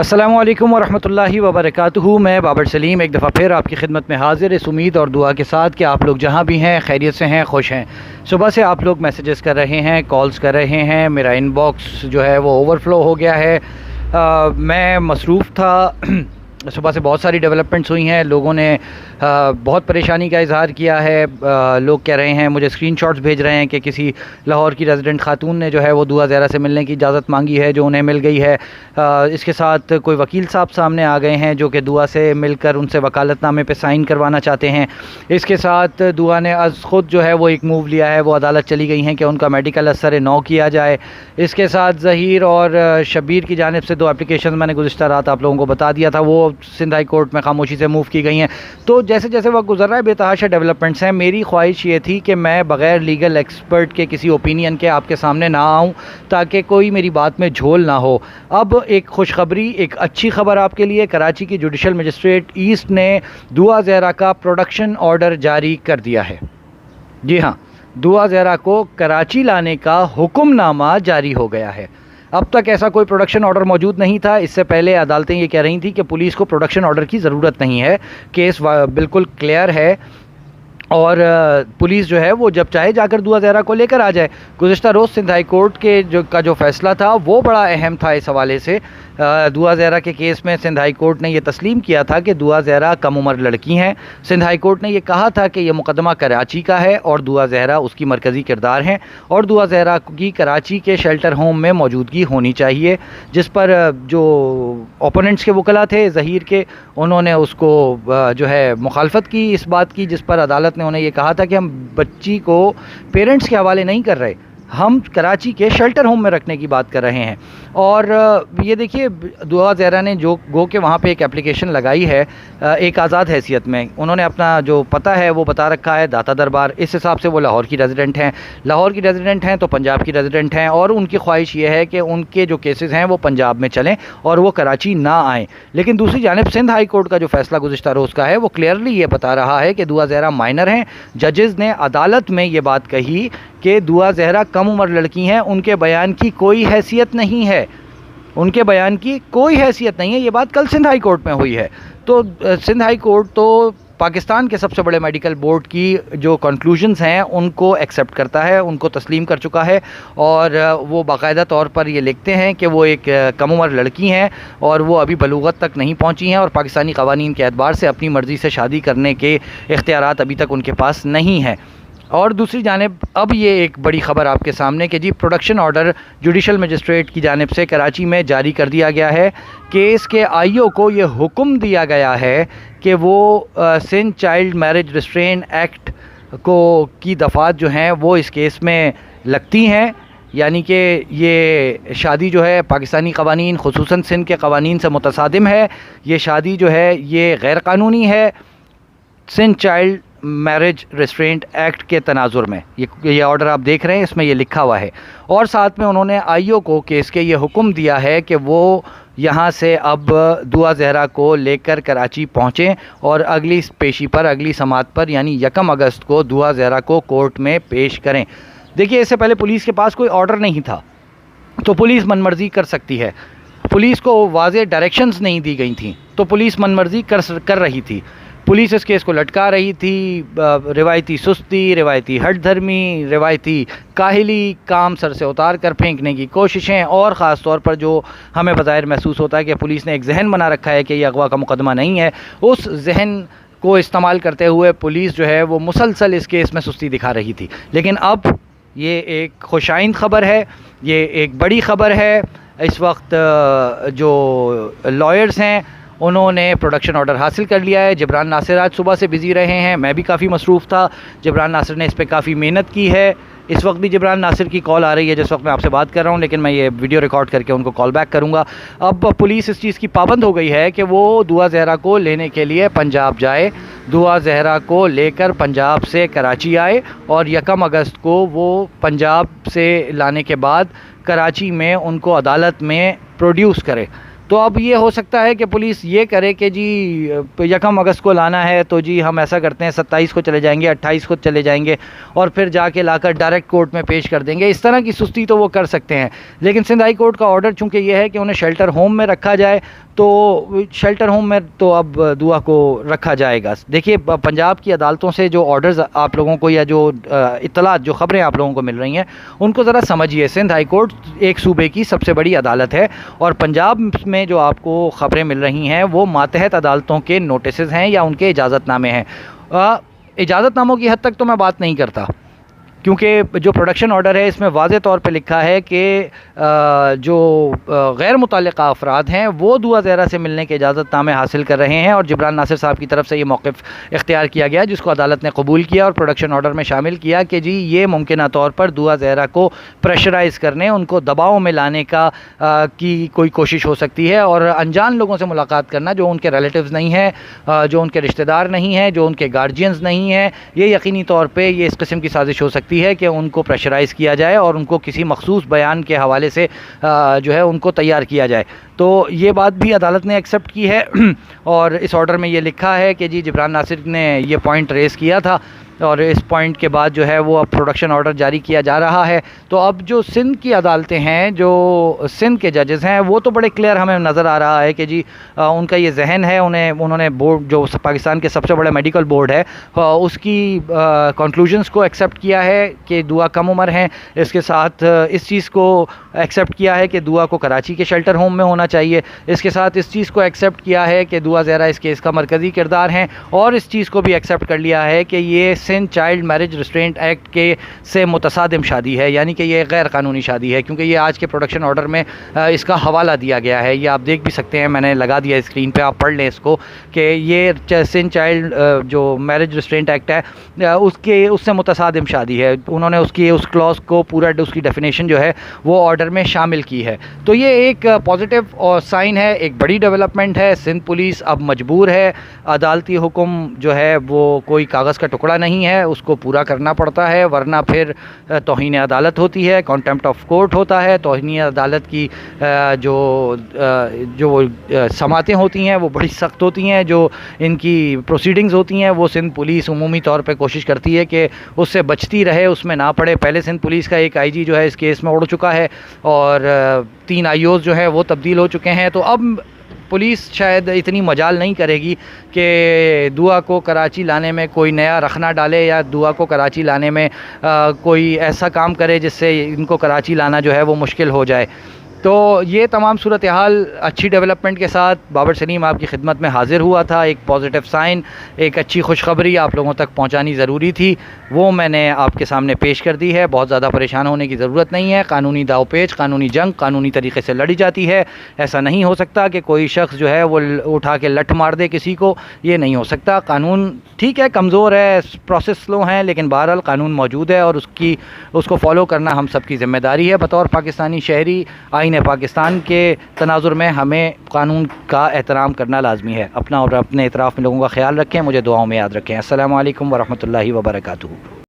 السلام علیکم ورحمۃ اللہ وبرکاتہ۔ میں بابر سلیم ایک دفعہ پھر آپ کی خدمت میں حاضر، اس امید اور دعا کے ساتھ کہ آپ لوگ جہاں بھی ہیں خیریت سے ہیں، خوش ہیں۔ صبح سے آپ لوگ میسیجز کر رہے ہیں، کالز کر رہے ہیں، میرا ان باکس جو ہے وہ اوور فلو ہو گیا ہے۔ میں مصروف تھا، صبح سے بہت ساری ڈیولپمنٹس ہوئی ہیں، لوگوں نے بہت پریشانی کا اظہار کیا ہے۔ لوگ کہہ رہے ہیں، مجھے اسکرین شاٹس بھیج رہے ہیں کہ کسی لاہور کی ریزیڈنٹ خاتون نے جو ہے وہ دعا زہرا سے ملنے کی اجازت مانگی ہے جو انہیں مل گئی ہے۔ اس کے ساتھ کوئی وکیل صاحب سامنے آ گئے ہیں جو کہ دعا سے مل کر ان سے وکالت نامے پہ سائن کروانا چاہتے ہیں۔ اس کے ساتھ دعا نے از خود جو ہے وہ ایک موو لیا ہے، وہ عدالت چلی گئی ہیں کہ ان کا میڈیکل اثر نو کیا جائے۔ اس کے ساتھ ظہیر اور شبیر کی جانب سے 2 اپلیکیشن میں نے گزشتہ رات آپ لوگوں کو بتا دیا تھا، وہ سندھ ہائی کورٹ میں خاموشی سے موو کی گئی ہیں۔ تو جیسے جیسے وقت گزر رہا ہے بے تحاشا ڈیولپمنٹس ہیں۔ میری خواہش یہ تھی کہ میں بغیر لیگل ایکسپرٹ کے کسی اوپینین کے آپ کے سامنے نہ آؤں تاکہ کوئی میری بات میں جھول نہ ہو۔ اب ایک خوشخبری، ایک اچھی خبر آپ کے لیے، کراچی کی جوڈیشل مجسٹریٹ ایسٹ نے دعا زہرا کا پروڈکشن آرڈر جاری کر دیا ہے۔ جی ہاں، دعا زہرا کو کراچی لانے کا حکم نامہ جاری ہو گیا ہے۔ اب تک ایسا کوئی پروڈکشن آرڈر موجود نہیں تھا۔ اس سے پہلے عدالتیں یہ کہہ رہی تھیں کہ پولیس کو پروڈکشن آرڈر کی ضرورت نہیں ہے، کیس بالکل کلیئر ہے اور پولیس جو ہے وہ جب چاہے جا کر دعا زہرا کو لے کر آ جائے۔ گزشتہ روز سندھ ہائی کورٹ کے جو فیصلہ تھا وہ بڑا اہم تھا اس حوالے سے۔ دعا زہرا کے کیس میں سندھ ہائی کورٹ نے یہ تسلیم کیا تھا کہ دعا زہرا کم عمر لڑکی ہیں۔ سندھ ہائی کورٹ نے یہ کہا تھا کہ یہ مقدمہ کراچی کا ہے اور دعا زہرا اس کی مرکزی کردار ہیں اور دعا زہرا کی کراچی کے شیلٹر ہوم میں موجودگی ہونی چاہیے، جس پر جو اوپوننٹس کے وکلا تھے ظہیر کے، انہوں نے اس کو جو ہے مخالفت کی اس بات کی، جس پر عدالت نے انہیں یہ کہا تھا کہ ہم بچی کو پیرنٹس کے حوالے نہیں کر رہے، ہم کراچی کے شیلٹر ہوم میں رکھنے کی بات کر رہے ہیں۔ اور یہ دیکھیے دعا زہرا نے جو گو کہ وہاں پہ ایک اپلیکیشن لگائی ہے ایک آزاد حیثیت میں، انہوں نے اپنا جو پتہ ہے وہ بتا رکھا ہے داتا دربار، اس حساب سے وہ لاہور کی ریزیڈنٹ ہیں۔ لاہور کی ریزیڈنٹ ہیں تو پنجاب کی ریزیڈنٹ ہیں اور ان کی خواہش یہ ہے کہ ان کے جو کیسز ہیں وہ پنجاب میں چلیں اور وہ کراچی نہ آئیں۔ لیکن دوسری جانب سندھ ہائی کورٹ کا جو فیصلہ گزشتہ روز کا ہے وہ کلیئرلی یہ بتا رہا ہے کہ دعا زہرا مائنر ہیں۔ ججز نے عدالت میں یہ بات کہی کہ دعا زہرا کم عمر لڑکی ہیں، ان کے بیان کی کوئی حیثیت نہیں ہے، ان کے بیان کی کوئی حیثیت نہیں ہے۔ یہ بات کل سندھ ہائی کورٹ میں ہوئی ہے۔ تو سندھ ہائی کورٹ تو پاکستان کے سب سے بڑے میڈیکل بورڈ کی جو کنکلوژنز ہیں ان کو ایکسیپٹ کرتا ہے، ان کو تسلیم کر چکا ہے اور وہ باقاعدہ طور پر یہ لکھتے ہیں کہ وہ ایک کم عمر لڑکی ہیں اور وہ ابھی بلوغت تک نہیں پہنچی ہیں اور پاکستانی قوانین کے اعتبار سے اپنی مرضی سے شادی کرنے کے اختیارات ابھی تک ان کے پاس نہیں ہیں۔ اور دوسری جانب اب یہ ایک بڑی خبر آپ کے سامنے کہ جی پروڈکشن آرڈر جوڈیشل مجسٹریٹ کی جانب سے کراچی میں جاری کر دیا گیا ہے۔ کیس کے آئی او کو یہ حکم دیا گیا ہے کہ وہ Sindh child marriage restrain act کی دفعات جو ہیں وہ اس کیس میں لگتی ہیں، یعنی کہ یہ شادی جو ہے پاکستانی قوانین خصوصاً سندھ کے قوانین سے متصادم ہے، یہ شادی جو ہے یہ غیر قانونی ہے Sindh child marriage restraint act کے تناظر میں۔ یہ آرڈر آپ دیکھ رہے ہیں، اس میں یہ لکھا ہوا ہے اور ساتھ میں انہوں نے آئی او کو کیس کے یہ حکم دیا ہے کہ وہ یہاں سے اب دعا زہرا کو لے کر کراچی پہنچیں اور اگلی پیشی پر، اگلی سماعت پر یعنی 1 اگست کو دعا زہرا کو کورٹ میں پیش کریں۔ دیکھیے اس سے پہلے پولیس کے پاس کوئی آرڈر نہیں تھا تو پولیس من مرضی کر سکتی ہے، پولیس کو واضح ڈائریکشنز نہیں دی گئی تھیں تو پولیس من مرضی کر رہی تھی۔ پولیس اس کیس کو لٹکا رہی تھی، روایتی سستی، روایتی ہٹ دھرمی، روایتی کاہلی، کام سر سے اتار کر پھینکنے کی کوششیں، اور خاص طور پر جو ہمیں بظاہر محسوس ہوتا ہے کہ پولیس نے ایک ذہن بنا رکھا ہے کہ یہ اغوا کا مقدمہ نہیں ہے، اس ذہن کو استعمال کرتے ہوئے پولیس جو ہے وہ مسلسل اس کیس میں سستی دکھا رہی تھی۔ لیکن اب یہ ایک خوش آئند خبر ہے، یہ ایک بڑی خبر ہے۔ اس وقت جو لائرز ہیں انہوں نے پروڈکشن آرڈر حاصل کر لیا ہے۔ جبران ناصر آج صبح سے بزی رہے ہیں، میں بھی کافی مصروف تھا، جبران ناصر نے اس پہ کافی محنت کی ہے۔ اس وقت بھی جبران ناصر کی کال آ رہی ہے جس وقت میں آپ سے بات کر رہا ہوں، لیکن میں یہ ویڈیو ریکارڈ کر کے ان کو کال بیک کروں گا۔ اب پولیس اس چیز کی پابند ہو گئی ہے کہ وہ دعا زہرا کو لینے کے لیے پنجاب جائے، دعا زہرا کو لے کر پنجاب سے کراچی آئے اور 1 اگست کو وہ پنجاب سے لانے کے بعد کراچی میں ان کو عدالت میں پروڈیوس کرے۔ تو اب یہ ہو سکتا ہے کہ پولیس یہ کرے کہ جی 1 اگست کو لانا ہے تو جی ہم ایسا کرتے ہیں 27 کو چلے جائیں گے، 28 کو چلے جائیں گے اور پھر جا کے لا کر ڈائریکٹ کورٹ میں پیش کر دیں گے۔ اس طرح کی سستی تو وہ کر سکتے ہیں، لیکن سندھ ہائی کورٹ کا آرڈر چونکہ یہ ہے کہ انہیں شیلٹر ہوم میں رکھا جائے تو شیلٹر ہوم میں تو اب دعا کو رکھا جائے گا. دیکھیے پنجاب کی عدالتوں سے جو آرڈرز آپ لوگوں کو یا جو اطلاعات جو خبریں آپ لوگوں کو مل رہی ہیں ان کو ذرا سمجھیے. سندھ ہائی کورٹ ایک صوبے کی سب سے بڑی عدالت ہے اور پنجاب میں جو آپ کو خبریں مل رہی ہیں وہ ماتحت عدالتوں کے نوٹسز ہیں یا ان کے اجازت نامے ہیں. اجازت ناموں کی حد تک تو میں بات نہیں کرتا کیونکہ جو پروڈکشن آرڈر ہے اس میں واضح طور پہ لکھا ہے کہ جو غیر متعلقہ افراد ہیں وہ دعا زہرا سے ملنے کے اجازت نامے حاصل کر رہے ہیں اور جبران ناصر صاحب کی طرف سے یہ موقف اختیار کیا گیا جس کو عدالت نے قبول کیا اور پروڈکشن آرڈر میں شامل کیا کہ جی یہ ممکنہ طور پر دعا زہرا کو پریشرائز کرنے ان کو دباؤ میں لانے کی کوئی کوشش ہو سکتی ہے اور انجان لوگوں سے ملاقات کرنا جو ان کے ریلیٹیوز نہیں ہیں, جو ان کے رشتہ دار نہیں ہیں, جو ان کے گارجینز نہیں ہیں, یہ یقینی طور پہ یہ اس قسم کی سازش ہو سکتی ہے کہ ان کو پریشرائز کیا جائے اور ان کو کسی مخصوص بیان کے حوالے سے جو ہے ان کو تیار کیا جائے. تو یہ بات بھی عدالت نے ایکسیپٹ کی ہے اور اس آرڈر میں یہ لکھا ہے کہ جی جبران ناصر نے یہ پوائنٹ ریز کیا تھا اور اس پوائنٹ کے بعد جو ہے وہ اب پروڈکشن آرڈر جاری کیا جا رہا ہے. تو اب جو سندھ کی عدالتیں ہیں, جو سندھ کے ججز ہیں, وہ تو بڑے کلیئر ہمیں نظر آ رہا ہے کہ جی ان کا یہ ذہن ہے, انہوں نے بورڈ جو پاکستان کے سب سے بڑا میڈیکل بورڈ ہے اس کی کنکلوژنس کو ایکسیپٹ کیا ہے کہ دعا کم عمر ہیں. اس کے ساتھ اس چیز کو ایکسیپٹ کیا ہے کہ دعا کو کراچی کے شیلٹر ہوم میں ہونا چاہیے. اس کے ساتھ اس چیز کو ایکسیپٹ کیا ہے کہ دعا زہرا اس کیس کا مرکزی کردار ہیں اور اس چیز کو بھی ایکسیپٹ کر لیا ہے کہ یہ Sindh child marriage restraint act کے سے متصادم شادی ہے, یعنی کہ یہ غیر قانونی شادی ہے کیونکہ یہ آج کے پروڈکشن آرڈر میں اس کا حوالہ دیا گیا ہے. یہ آپ دیکھ بھی سکتے ہیں, میں نے لگا دیا اسکرین پہ, آپ پڑھ لیں اس کو کہ یہ سندھ چائلڈ جو میرج ریسٹرینٹ ایکٹ ہے اس سے متصادم شادی ہے. انہوں نے اس کلاس کو پورا اس کی ڈیفینیشن جو ہے وہ آرڈر میں شامل کی ہے. تو یہ ایک پازیٹیو اور سائن ہے, ایک بڑی ڈیولپمنٹ ہے. سندھ پولیس اب مجبور ہے, عدالتی حکم جو ہے وہ کوئی کاغذ کا ٹکڑا نہیں ہے, اس کو پورا کرنا پڑتا ہے ورنہ پھر توہین عدالت ہوتی ہے, کانٹیمپٹ آف کورٹ ہوتا ہے. توہین عدالت کی جو سماعتیں ہوتی ہیں وہ بڑی سخت ہوتی ہیں, جو ان کی پروسیڈنگز ہوتی ہیں وہ سندھ پولیس عمومی طور پہ کوشش کرتی ہے کہ اس سے بچتی رہے, اس میں نہ پڑے. پہلے سندھ پولیس کا ایک آئی جی جو ہے اس کیس میں اڑ چکا ہے اور 3 آئی اوز جو ہیں وہ تبدیل ہو چکے ہیں. تو اب پولیس شاید اتنی مجال نہیں کرے گی کہ دعا کو کراچی لانے میں کوئی نیا رخنہ ڈالے یا دعا کو کراچی لانے میں کوئی ایسا کام کرے جس سے ان کو کراچی لانا جو ہے وہ مشکل ہو جائے. تو یہ تمام صورتحال اچھی ڈیولپمنٹ کے ساتھ بابر سلیم آپ کی خدمت میں حاضر ہوا تھا. ایک پازیٹیو سائن, ایک اچھی خوشخبری آپ لوگوں تک پہنچانی ضروری تھی, وہ میں نے آپ کے سامنے پیش کر دی ہے. بہت زیادہ پریشان ہونے کی ضرورت نہیں ہے. قانونی داؤ پیچ, قانونی جنگ قانونی طریقے سے لڑی جاتی ہے. ایسا نہیں ہو سکتا کہ کوئی شخص جو ہے وہ اٹھا کے لٹ مار دے کسی کو, یہ نہیں ہو سکتا. قانون ٹھیک ہے کمزور ہے, پروسیس سلو ہیں, لیکن بہرحال قانون موجود ہے اور اس کو فالو کرنا ہم سب کی ذمہ داری ہے. بطور پاکستانی شہری آئین پاکستان کے تناظر میں ہمیں قانون کا احترام کرنا لازمی ہے. اپنا اور اپنے اطراف میں لوگوں کا خیال رکھیں, مجھے دعاؤں میں یاد رکھیں. السلام علیکم ورحمۃ اللہ وبرکاتہ.